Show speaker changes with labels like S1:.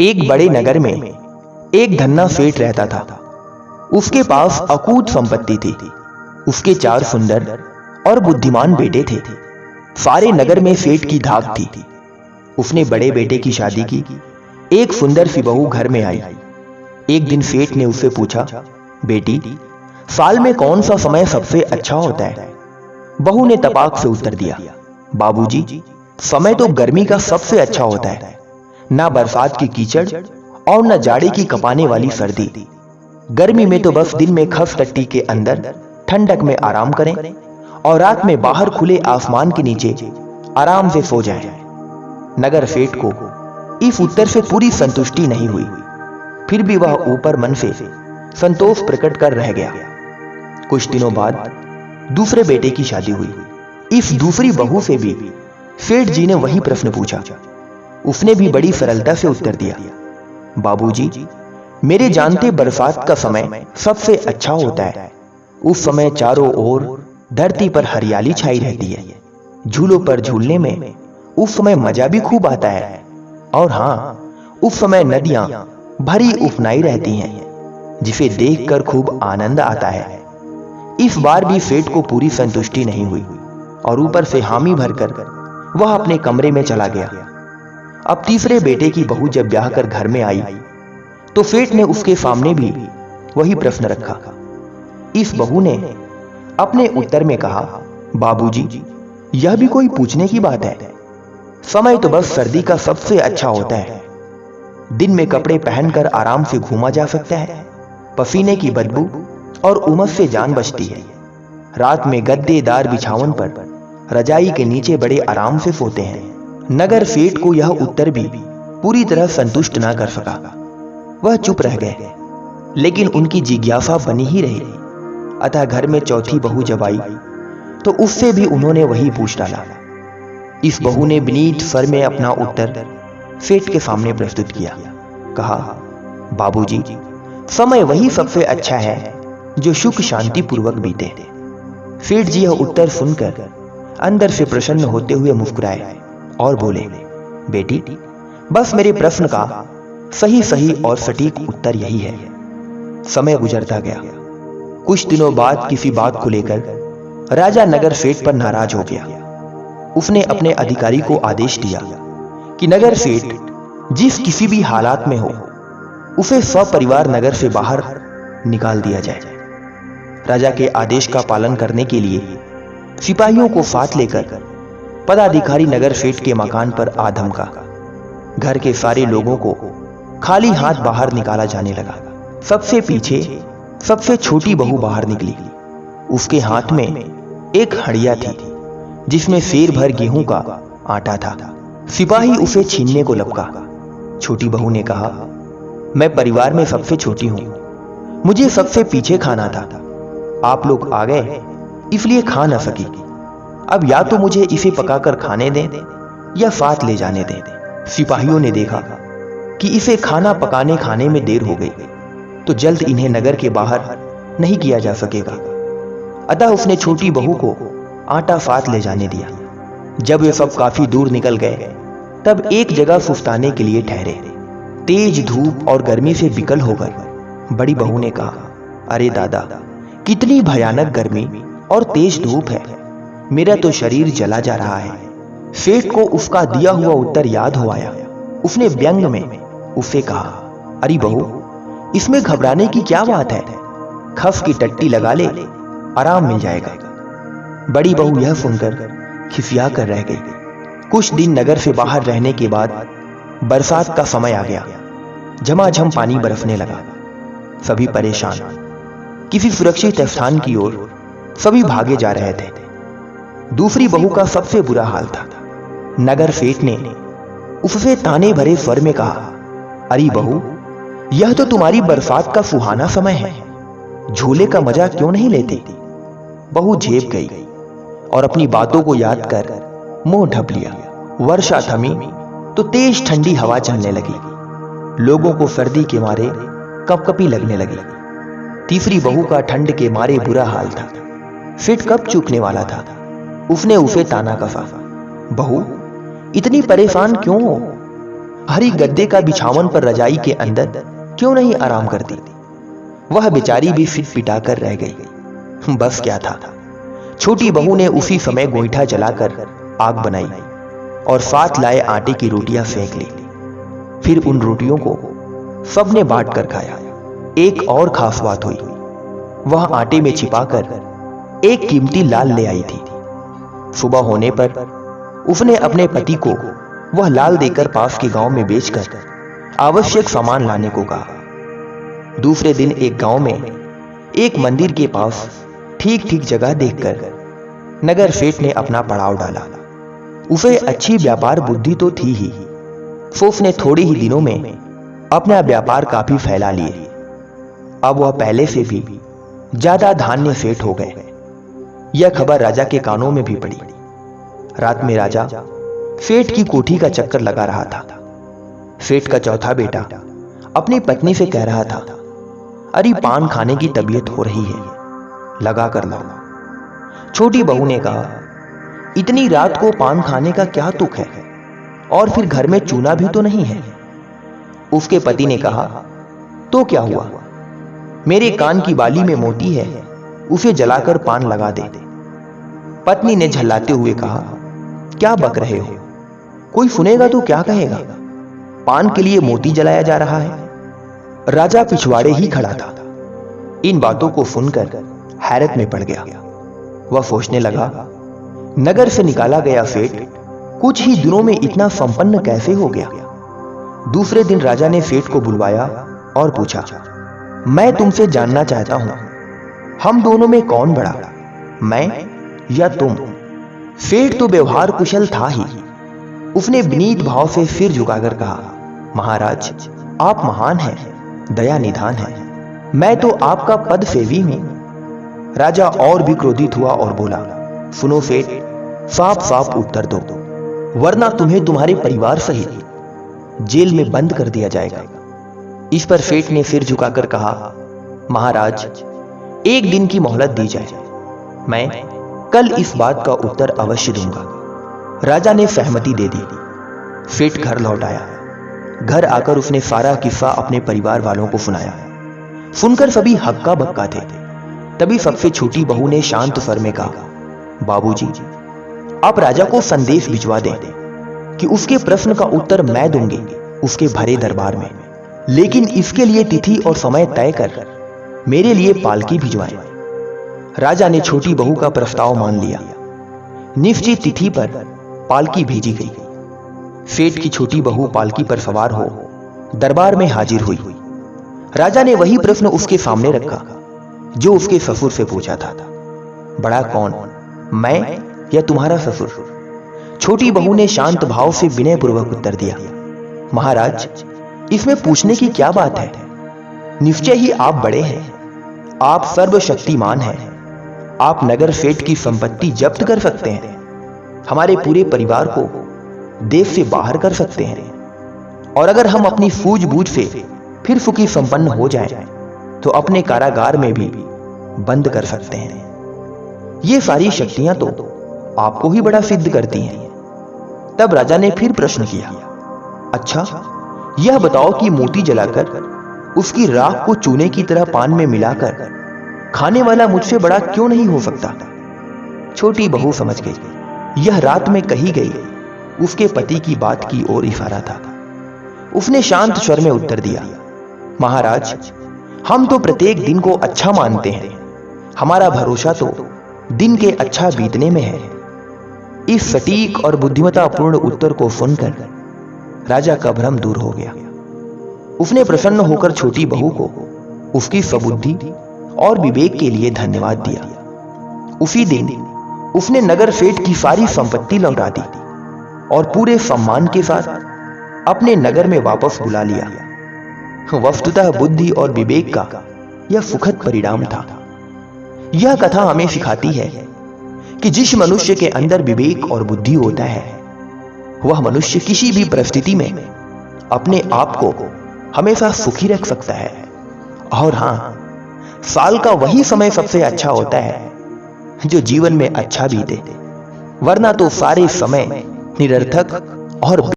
S1: एक बड़े नगर में एक धन्ना सेठ रहता था। उसके पास अकूत संपत्ति थी। उसके 4 सुंदर और बुद्धिमान बेटे थे। सारे नगर में सेठ की धाक थी। उसने बड़े बेटे की शादी की। एक सुंदर सी बहू घर में आई। एक दिन सेठ ने उससे पूछा, बेटी, साल में कौन सा समय सबसे अच्छा होता है? बहू ने तपाक से उत्तर दिया, बाबूजी, समय तो गर्मी का सबसे अच्छा होता है। ना बरसात की कीचड़ और न जाड़े की कपाने वाली सर्दी। गर्मी में तो बस दिन में खस टट्टी के अंदर ठंडक में आराम करें और रात में बाहर खुले आसमान के नीचे आराम से सो जाएं। नगर सेठ को इस उत्तर से पूरी संतुष्टि नहीं हुई। फिर भी वह ऊपर मन से संतोष प्रकट कर रह गया। कुछ दिनों बाद दूसरे बेटे की शादी हुई। इस दूसरी बहू से भी सेठ जी ने वही प्रश्न पूछा। उसने भी बड़ी सरलता से उत्तर दिया, बाबूजी, मेरे जानते बरसात का समय सबसे अच्छा होता है। उस समय चारों ओर धरती पर हरियाली छाई रहती है। झूलों पर झूलने में उस समय मजा भी खूब आता है। और हाँ, उस समय नदियां भरी उफनाई रहती हैं, जिसे देखकर खूब आनंद आता है। इस बार भी सेठ को पूरी संतुष्टि नहीं हुई और ऊपर से हामी भरकर वह अपने कमरे में चला गया। अब तीसरे बेटे की बहू जब ब्याह कर घर में आई तो सेठ ने उसके सामने भी वही प्रश्न रखा। इस बहू ने अपने उत्तर में कहा, बाबूजी, यह भी कोई पूछने की बात है? समय तो बस सर्दी का सबसे अच्छा होता है। दिन में कपड़े पहनकर आराम से घूमा जा सकता है। पसीने की बदबू और उमस से जान बचती है। रात में गद्देदार बिछावन पर रजाई के नीचे बड़े आराम से सोते हैं। नगर सेठ को यह उत्तर भी पूरी तरह संतुष्ट ना कर सका। वह चुप रह गए, लेकिन उनकी जिज्ञासा बनी ही रही। अतः घर में चौथी बहू जब आई तो उससे भी उन्होंने वही पूछ डाला। इस बहू ने विनीत स्वर में अपना उत्तर सेठ के सामने प्रस्तुत किया। कहा, बाबूजी, समय वही सबसे अच्छा है जो सुख शांति पूर्वक बीते। सेठ जी यह उत्तर सुनकर अंदर से प्रसन्न होते हुए मुस्कुराए और बोले, बेटी, बस मेरे प्रश्न का सही सही और सटीक उत्तर यही है। समय गुजरता गया। कुछ दिनों बाद किसी बात को लेकर राजा नगर सेठ पर नाराज हो गया। उसने अपने अधिकारी को आदेश दिया कि नगर सेठ जिस किसी भी हालात में हो उसे सपरिवार नगर से बाहर निकाल दिया जाए। राजा के आदेश का पालन करने के लिए सिपाहियों को साथ लेकर पदाधिकारी नगर सेठ के मकान पर आ धमका। घर के सारे लोगों को खाली हाथ बाहर निकाला जाने लगा। सबसे पीछे सबसे छोटी बहू बाहर निकली। उसके हाथ में एक हड़िया थी जिसमें सेर भर गेहूं का आटा था। सिपाही उसे छीनने को लपका। छोटी बहू ने कहा, मैं परिवार में सबसे छोटी हूं, मुझे सबसे पीछे खाना था। आप लोग आ गए इसलिए खा न सकी। अब या तो मुझे इसे पकाकर खाने दें या साथ ले जाने दें। सिपाहियों ने देखा कि इसे खाना पकाने खाने में देर हो गई तो जल्द इन्हें नगर के बाहर नहीं किया जा सकेगा। अतः उसने छोटी बहू को आटा साथ ले जाने दिया। जब वे सब काफी दूर निकल गए तब एक जगह सुस्ताने के लिए ठहरे। तेज धूप और गर्मी से विकल होकर बड़ी बहू ने कहा, अरे दादा, कितनी भयानक गर्मी और तेज धूप है, मेरा तो शरीर जला जा रहा है। सेठ को उसका दिया हुआ उत्तर याद हो आया। उसने व्यंग में उससे कहा, अरे बहू, इसमें घबराने की क्या बात है? खस की टट्टी लगा ले, आराम मिल जाएगा। बड़ी बहू यह सुनकर खिसिया कर रह गई। कुछ दिन नगर से बाहर रहने के बाद बरसात का समय आ गया। झमाझम पानी बरसने लगा। सभी परेशान किसी सुरक्षित स्थान की ओर सभी भागे जा रहे थे। दूसरी बहू का सबसे बुरा हाल था। नगर सेठ ने उससे ताने भरे स्वर में कहा, अरे बहू, यह तो तुम्हारी बरसात का सुहाना समय है, झूले का मजा क्यों नहीं लेती? बहू झेप गई और अपनी बातों को याद कर मुंह ढक लिया। वर्षा थमी तो तेज ठंडी हवा चलने लगी। लोगों को सर्दी के मारे कपकपी लगने लगी। तीसरी बहू का ठंड के मारे बुरा हाल था। सेठ कब चूकने वाला था। उसने उसे ताना कसा, बहू, इतनी परेशान क्यों हो? हरी गद्दे का बिछावन पर रजाई के अंदर क्यों नहीं आराम करती। वह बेचारी भी फिट पिटाकर रह गई। बस क्या था, छोटी बहू ने उसी समय गोईठा जलाकर आग बनाई और साथ लाए आटे की रोटियां सेंक ली। फिर उन रोटियों को सबने बांट कर खाया। एक और खास बात हुई, वह आटे में छिपाकर एक कीमती लाल ले आई थी। सुबह होने पर उसने अपने पति को वह लाल देकर पास के गांव में बेचकर आवश्यक सामान लाने को कहा। दूसरे दिन एक गांव में एक मंदिर के पास ठीक ठीक जगह देखकर नगर सेठ ने अपना पड़ाव डाला। उसे अच्छी व्यापार बुद्धि तो थी ही, सो उसने थोड़े ही दिनों में अपना व्यापार काफी फैला लिए। अब वह पहले से भी ज्यादा धान्य सेठ हो गए। यह खबर राजा के कानों में भी पड़ी। रात में राजा सेठ की कोठी का चक्कर लगा रहा था। सेठ का चौथा बेटा अपनी पत्नी से कह रहा था, अरे पान खाने की तबीयत हो रही है, लगा कर लाओ। छोटी बहू ने कहा, इतनी रात को पान खाने का क्या तुक है, और फिर घर में चूना भी तो नहीं है। उसके पति ने कहा, तो क्या हुआ, मेरे कान की बाली में मोती है, उसे जलाकर पान लगा दे। पत्नी ने झल्लाते हुए कहा, क्या बक रहे हो, कोई सुनेगा तो क्या कहेगा, पान के लिए मोती जलाया जा रहा है। राजा पिछवाड़े ही खड़ा था। इन बातों को सुनकर हैरत में पड़ गया। वह सोचने लगा, नगर से निकाला गया सेठ कुछ ही दिनों में इतना संपन्न कैसे हो गया। दूसरे दिन राजा ने सेठ को बुलवाया और पूछा, मैं तुमसे जानना चाहता हूं, हम दोनों में कौन बड़ा, मैं या तुम। सेठ तो व्यवहार कुशल था ही। उसने विनीत भाव से सिर झुकाकर कहा, महाराज आप महान हैं, दया निधान हैं, मैं तो आपका पद सेवी हूं। राजा और भी क्रोधित हुआ और बोला, सुनो सेठ, साफ साफ उत्तर दो, वरना तुम्हें तुम्हारे परिवार सहित जेल में बंद कर दिया जाएगा। इस पर सेठ ने सिर झुकाकर कहा, महाराज एक दिन की मोहलत दी जाए, मैं कल इस बात का उत्तर अवश्य दूंगा। राजा ने सहमति दे दी। सेठ घर लौट आया। घर आकर उसने सारा किस्सा अपने परिवार वालों को सुनाया। सुनकर सभी हक्का बक्का थे। तभी सबसे छोटी बहू ने शांत स्वर में कहा, बाबूजी आप राजा को संदेश भिजवा दें कि उसके प्रश्न का उत्तर मैं दूंगी उसके भरे दरबार में, लेकिन इसके लिए तिथि और समय तय कर मेरे लिए पालकी भिजवाएं। राजा ने छोटी बहू का प्रस्ताव मान लिया। निश्चित तिथि पर पालकी भेजी गई। सेठ की छोटी बहू पालकी पर सवार हो दरबार में हाजिर हुई। राजा ने वही प्रश्न उसके सामने रखा जो उसके ससुर से पूछा था, बड़ा कौन, मैं या तुम्हारा ससुर। छोटी बहू ने शांत भाव से विनयपूर्वक उत्तर दिया, महाराज इसमें पूछने की क्या बात है, निश्चय ही आप बड़े हैं, आप सर्वशक्तिमान हैं, आप नगर सेठ की संपत्ति जब्त कर सकते हैं, हमारे पूरे परिवार को देश से बाहर कर सकते हैं, और अगर हम अपनी सूझबूझ से फिर सुखी संपन्न हो जाएं, तो अपने कारागार में भी बंद कर सकते हैं। ये सारी शक्तियां तो आपको ही बड़ा सिद्ध करती हैं। तब राजा ने फिर प्रश्न किया, अच्छा यह बताओ कि मोती जलाकर उसकी राख को चूने की तरह पान में मिलाकर खाने वाला मुझसे बड़ा क्यों नहीं हो सकता। छोटी बहू समझ गई, यह रात में कही गई उसके पति की बात की ओर इशारा था। उसने शांत स्वर में उत्तर दिया, महाराज हम तो प्रत्येक दिन को अच्छा मानते हैं, हमारा भरोसा तो दिन के अच्छा बीतने में है। इस सटीक और बुद्धिमत्तापूर्ण उत्तर को सुनकर राजा का भ्रम दूर हो गया। उसने प्रसन्न होकर छोटी बहू को उसकी सबुद्धि और विवेक के लिए धन्यवाद दिया। उसी दिन उसने नगर सेठ की सारी संपत्ति लौटा दी और पूरे सम्मान के साथ अपने नगर में वापस बुला लिया। वस्तुतः बुद्धि और विवेक का यह सुखद परिणाम था। यह कथा हमें सिखाती है कि जिस मनुष्य के अंदर विवेक और बुद्धि होता है, वह मनुष्य किसी भी परिस्थिति में अपने आप को हमेशा सुखी रख सकता है। और हां, साल का वही समय सबसे अच्छा होता है जो जीवन में अच्छा बीते, वरना तो सारे समय निरर्थक और